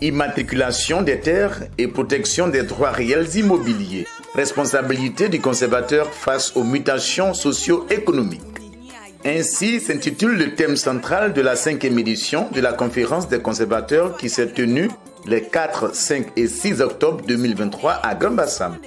Immatriculation des terres et protection des droits réels immobiliers. Responsabilité du conservateur face aux mutations socio-économiques. Ainsi s'intitule le thème central de la 5e édition de la conférence des conservateurs qui s'est tenue les 4, 5 et 6 octobre 2023 à Grand-Bassam.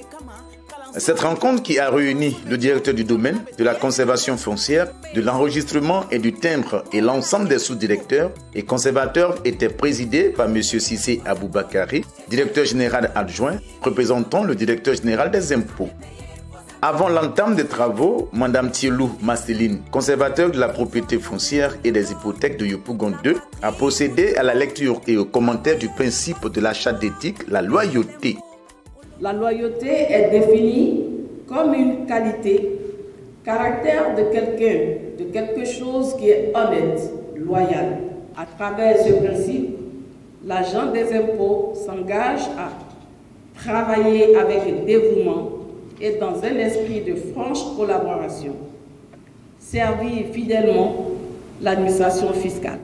Cette rencontre qui a réuni le directeur du domaine, de la conservation foncière, de l'enregistrement et du timbre et l'ensemble des sous-directeurs et conservateurs était présidée par M. Cissé Aboubakari, directeur général adjoint, représentant le directeur général des impôts. Avant l'entame des travaux, Mme Thielou Marceline, conservateur de la propriété foncière et des hypothèques de Yopougon 2, a procédé à la lecture et au commentaire du principe de la charte d'éthique, la loyauté. La loyauté est définie comme une qualité, caractère de quelqu'un, de quelque chose qui est honnête, loyal. À travers ce principe, l'agent des impôts s'engage à travailler avec dévouement et dans un esprit de franche collaboration, servir fidèlement l'administration fiscale.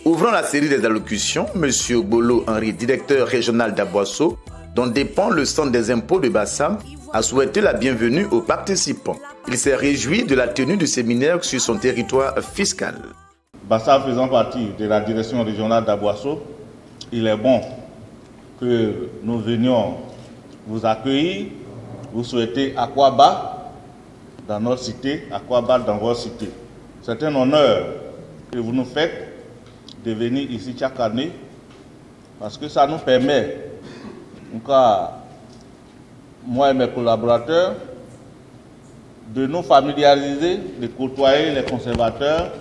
Ouvrant la série des allocutions, M. Bolo Henri, directeur régional d'Aboisseau, dont dépend le centre des impôts de Bassam, a souhaité la bienvenue aux participants. Il s'est réjoui de la tenue du séminaire sur son territoire fiscal. Bassam faisant partie de la direction régionale d'Aboisseau, il est bon que nous venions vous accueillir, vous souhaiter Akwaba dans notre cité, Akwaba dans votre cité. C'est un honneur que vous nous faites de venir ici chaque année parce que ça nous permet, en tout cas, moi et mes collaborateurs, de nous familiariser, de côtoyer les conservateurs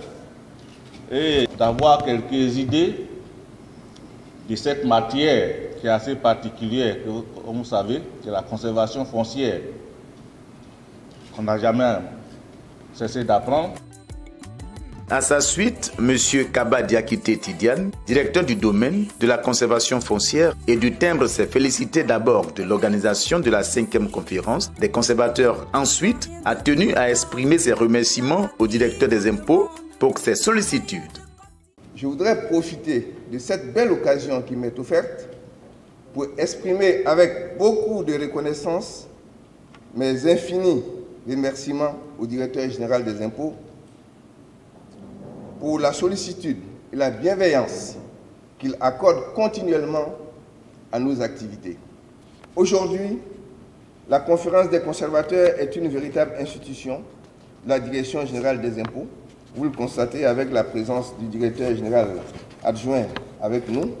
et d'avoir quelques idées de cette matière qui est assez particulière, comme vous savez, c'est la conservation foncière, qu'on n'a jamais cessé d'apprendre. À sa suite, M. Kaba Diakité Tidiane, directeur du domaine de la conservation foncière et du timbre, s'est félicité d'abord de l'organisation de la 5e conférence des conservateurs. Ensuite, a tenu à exprimer ses remerciements au directeur des impôts pour ses sollicitudes. Je voudrais profiter de cette belle occasion qui m'est offerte pour exprimer avec beaucoup de reconnaissance mes infinis remerciements au directeur général des impôts pour la sollicitude et la bienveillance qu'il accorde continuellement à nos activités. Aujourd'hui, la conférence des conservateurs est une véritable institution de la direction générale des impôts. Vous le constatez avec la présence du directeur général adjoint avec nous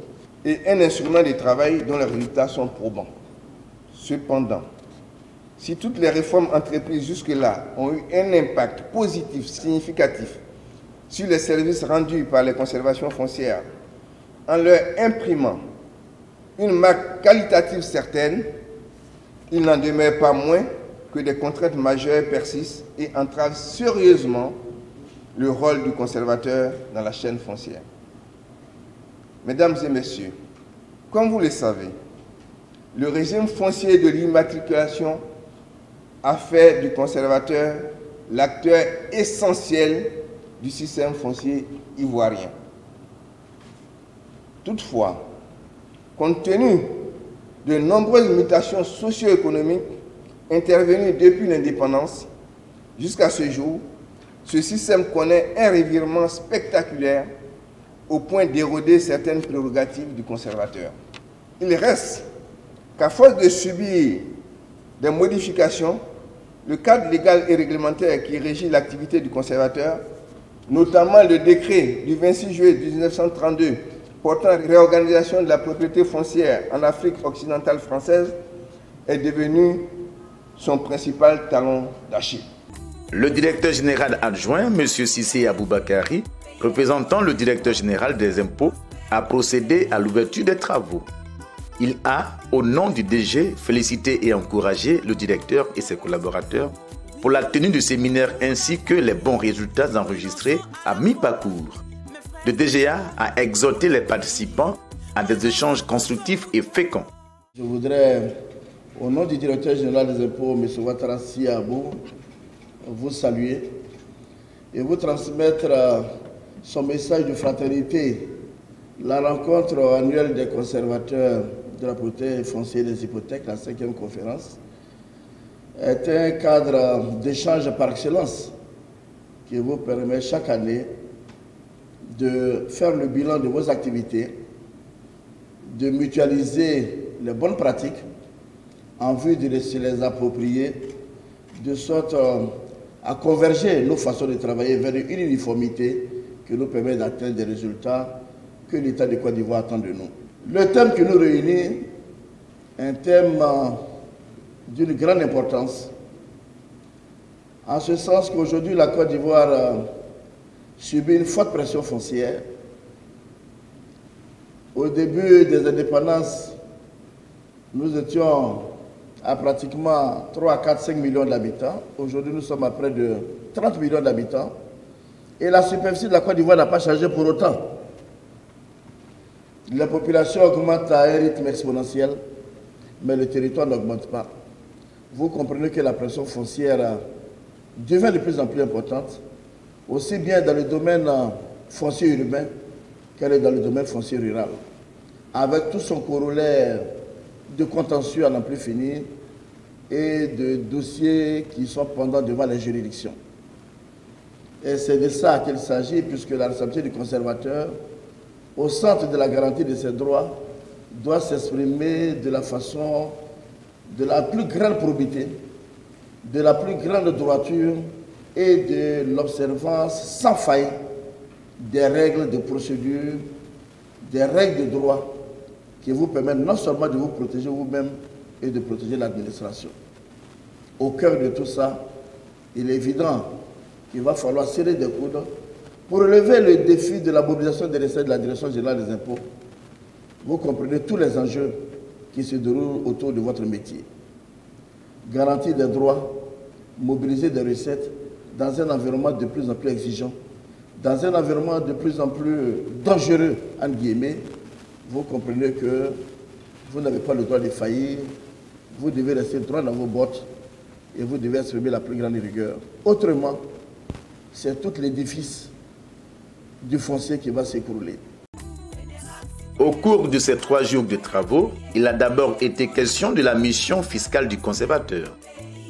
et un instrument de travail dont les résultats sont probants. Cependant, si toutes les réformes entreprises jusque-là ont eu un impact positif significatif sur les services rendus par les conservations foncières, en leur imprimant une marque qualitative certaine, il n'en demeure pas moins que des contraintes majeures persistent et entravent sérieusement le rôle du conservateur dans la chaîne foncière. Mesdames et messieurs, comme vous le savez, le régime foncier de l'immatriculation a fait du conservateur l'acteur essentiel du système foncier ivoirien. Toutefois, compte tenu de nombreuses mutations socio-économiques intervenues depuis l'indépendance jusqu'à ce jour, ce système connaît un revirement spectaculaire au point d'éroder certaines prérogatives du conservateur. Il reste qu'à force de subir des modifications, le cadre légal et réglementaire qui régit l'activité du conservateur, notamment le décret du 26 juillet 1932 portant réorganisation de la propriété foncière en Afrique occidentale française, est devenu son principal talon d'Achille. Le directeur général adjoint, M. Cissé Aboubakari, représentant le directeur général des impôts, a procédé à l'ouverture des travaux. Il a, au nom du DG, félicité et encouragé le directeur et ses collaborateurs pour la tenue du séminaire ainsi que les bons résultats enregistrés à mi-parcours. Le DGA a exhorté les participants à des échanges constructifs et féconds. Je voudrais, au nom du directeur général des impôts, M. Ouattara Abou, vous saluer et vous transmettre son message de fraternité La rencontre annuelle des conservateurs de la propriété foncière des hypothèques, la 5e conférence, est un cadre d'échange par excellence qui vous permet chaque année de faire le bilan de vos activités, de mutualiser les bonnes pratiques en vue de se les approprier, de sorte à converger nos façons de travailler vers une uniformité qui nous permet d'atteindre des résultats que l'État de Côte d'Ivoire attend de nous. Le thème qui nous réunit est un thème d'une grande importance, en ce sens qu'aujourd'hui la Côte d'Ivoire subit une forte pression foncière. Au début des indépendances, nous étions à pratiquement 3, 4, 5 millions d'habitants. Aujourd'hui, nous sommes à près de 30 millions d'habitants. Et la superficie de la Côte d'Ivoire n'a pas changé pour autant. La population augmente à un rythme exponentiel, mais le territoire n'augmente pas. Vous comprenez que la pression foncière devient de plus en plus importante, aussi bien dans le domaine foncier urbain qu'elle est dans le domaine foncier rural, avec tout son corollaire de contentieux à n'en plus finir et de dossiers qui sont pendants devant les juridictions. Et c'est de ça qu'il s'agit, puisque la responsabilité du conservateur, au centre de la garantie de ses droits, doit s'exprimer de la façon de la plus grande probité, de la plus grande droiture et de l'observance sans faille des règles de procédure, des règles de droit qui vous permettent non seulement de vous protéger vous-même et de protéger l'administration. Au cœur de tout ça, il est évident qu'il va falloir serrer des coudes pour relever le défi de la mobilisation des recettes de la Direction générale des impôts. Vous comprenez tous les enjeux qui se déroulent autour de votre métier. Garantir des droits, mobiliser des recettes dans un environnement de plus en plus exigeant, dans un environnement de plus en plus dangereux, entre guillemets. Vous comprenez que vous n'avez pas le droit de faillir, vous devez rester droit dans vos bottes et vous devez exprimer la plus grande rigueur. Autrement, c'est tout l'édifice du foncier qui va s'écrouler. Au cours de ces 3 jours de travaux, il a d'abord été question de la mission fiscale du conservateur.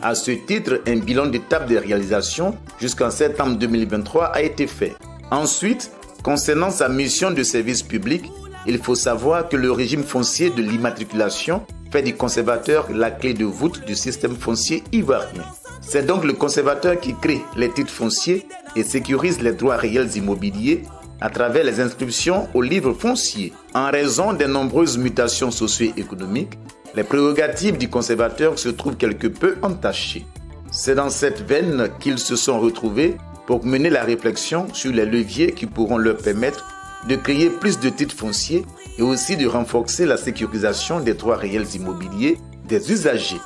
À ce titre, un bilan d'étape de réalisation jusqu'en septembre 2023 a été fait. Ensuite, concernant sa mission de service public, il faut savoir que le régime foncier de l'immatriculation fait du conservateur la clé de voûte du système foncier ivoirien. C'est donc le conservateur qui crée les titres fonciers et sécurise les droits réels immobiliers à travers les inscriptions au livre foncier. En raison des nombreuses mutations socio-économiques, les prérogatives du conservateur se trouvent quelque peu entachées. C'est dans cette veine qu'ils se sont retrouvés pour mener la réflexion sur les leviers qui pourront leur permettre de créer plus de titres fonciers et aussi de renforcer la sécurisation des droits réels immobiliers des usagers.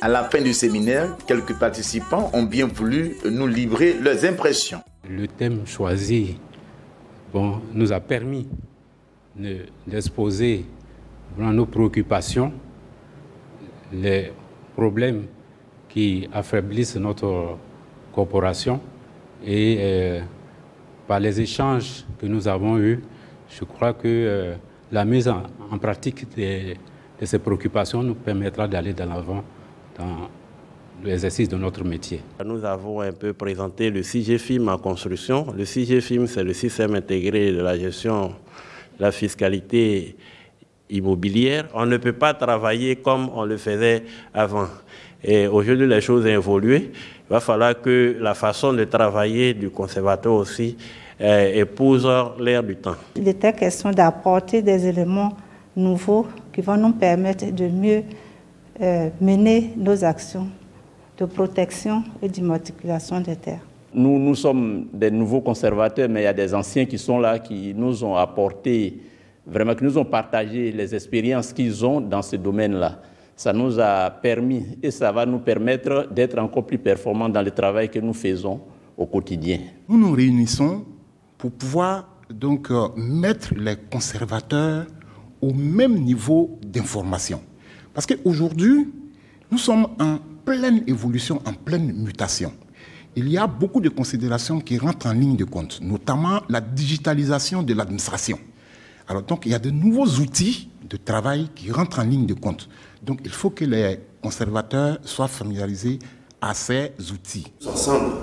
À la fin du séminaire, quelques participants ont bien voulu nous livrer leurs impressions. Le thème choisi nous a permis d'exposer nos préoccupations, les problèmes qui affaiblissent notre corporation et par les échanges que nous avons eus, je crois que la mise en pratique de ces préoccupations nous permettra d'aller de l'avant dans l'exercice de notre métier. Nous avons un peu présenté le CIGFIM en construction. Le CIGFIM, c'est le système intégré de la gestion de la fiscalité immobilière. On ne peut pas travailler comme on le faisait avant. Et aujourd'hui, les choses ont évolué. Il va falloir que la façon de travailler du conservateur aussi épouse l'ère du temps. Il était question d'apporter des éléments nouveaux qui vont nous permettre de mieux mener nos actions de protection et d'immatriculation des terres. Nous sommes des nouveaux conservateurs, mais il y a des anciens qui sont là, qui nous ont apporté, vraiment, qui nous ont partagé les expériences qu'ils ont dans ce domaine-là. Ça nous a permis et ça va nous permettre d'être encore plus performants dans le travail que nous faisons au quotidien. Nous nous réunissons pour pouvoir donc mettre les conservateurs au même niveau d'information. Parce qu'aujourd'hui, nous sommes en pleine évolution, en pleine mutation. Il y a beaucoup de considérations qui rentrent en ligne de compte, notamment la digitalisation de l'administration. Alors donc il y a de nouveaux outils de travail qui rentrent en ligne de compte. Donc il faut que les conservateurs soient familiarisés à ces outils. Ensemble,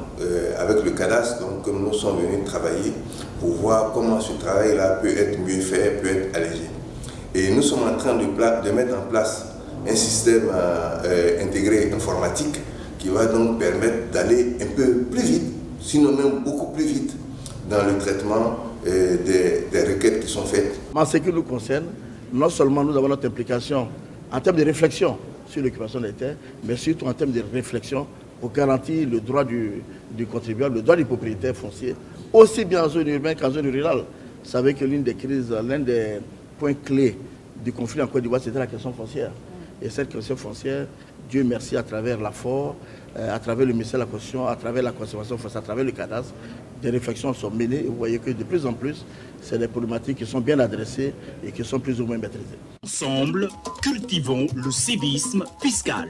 avec le cadastre, donc, comme nous sommes venus travailler pour voir comment ce travail-là peut être mieux fait, peut être allégé. Et nous sommes en train de mettre en place un système intégré informatique qui va donc permettre d'aller un peu plus vite, sinon même beaucoup plus vite, dans le traitement des requêtes qui sont faites. En ce qui nous concerne, non seulement nous avons notre implication en termes de réflexion sur l'occupation des terres, mais surtout en termes de réflexion pour garantir le droit du contribuable, le droit du propriétaire foncier, aussi bien en zone urbaine qu'en zone rurale. Vous savez que l'une des crises, l'un des points clés du conflit en Côte d'Ivoire, c'était la question foncière. Et cette question foncière, Dieu merci, à travers l'AFOR, à travers le ministère de la Constitution, à travers la conservation foncière, à travers le cadastre, des réflexions sont menées. Et vous voyez que de plus en plus, c'est des problématiques qui sont bien adressées et qui sont plus ou moins maîtrisées. Ensemble, cultivons le civisme fiscal.